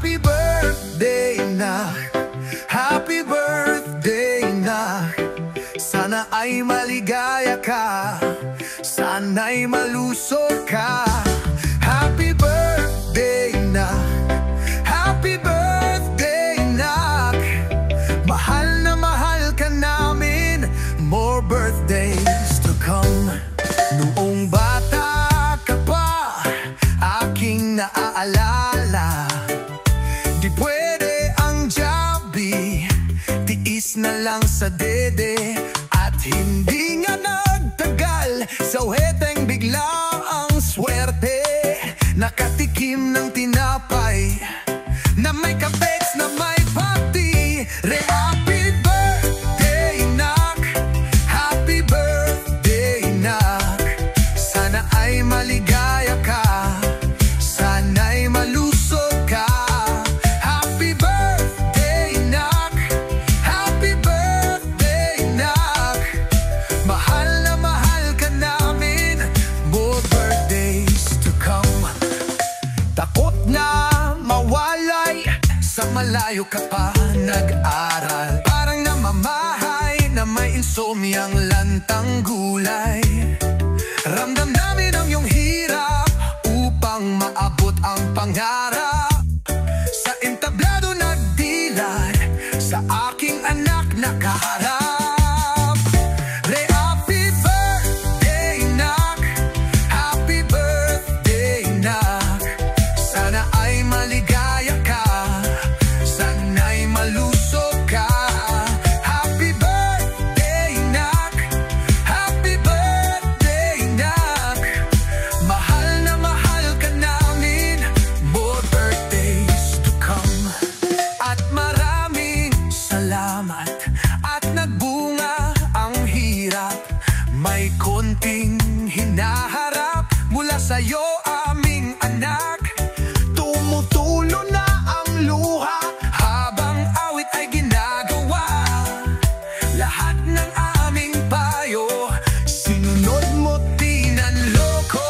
Happy birthday, nak. Happy birthday, nak. Sana ay maligaya ka, sana'y malusog ka. Happy birthday, nak. Happy birthday, nak. Mahal na mahal ka namin, more birthdays to come. Noong bata ka pa, aking naaalala, di pwede ang jabi, tiis na lang sa dede. At hindi nga nagtagal, sa uheteng bigla ang swerte, nakatikim ng tinapay na may kapeks na may pati. Happy birthday, nak. Happy birthday, nak. Sana ay maligaya ka, sana'y malusog ka. Happy birthday, nak. Happy birthday, nak. Mahal na mahal ka namin, more birthdays to come. Takot na mawalay, sa malayo ka pa nag-aral. Parang namamahay na may insomniang lantang gulay. Ramdam namin ang iyong hirap upang maabot ang pangarap. Sa entablado nagdilat, sa aking anak nakaharap. Happy birthday, nak. Happy birthday, nak. Sana ay maligaya ka, sana'y malusog ka. Happy birthday, nak. Happy birthday, nak. Mahal na mahal ka namin, more birthdays to come. At maraming salamat, at nagbunga ang hirap. May konting hinaharap mula sa'yo, aming anak. Tumutulo na ang luha habang awit ay ginagawa. Lahat ng aming payo, sinunod mo, di nanloko.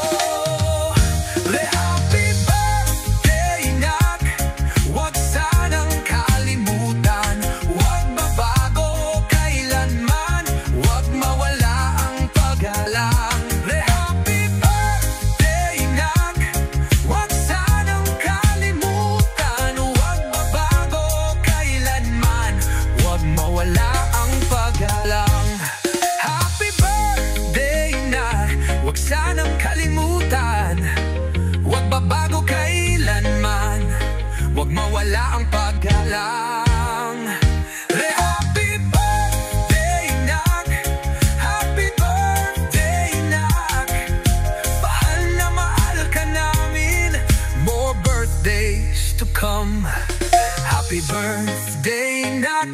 Happy birthday, nak. Huwag sanang kalimutan, huwag mabago kailanman, huwag mawala ang paggalang. Happy birthday, nak. Huwag sanang kalimutan, huwag mabago kailanman, huwag mawala ang paggalang. Happy birthday, nak. Huwag sanang kalimutan, huwag babago kailanman, huwag mawala ang paggalang. Happy birthday, nak. Happy birthday, nak. Mahal na mahal ka namin, more birthdays to come. Happy birthday, nak.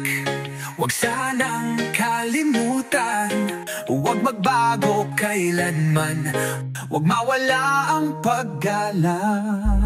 Huwag sanang kalimutan, huwag magbago kailanman, huwag mawala ang paggalang.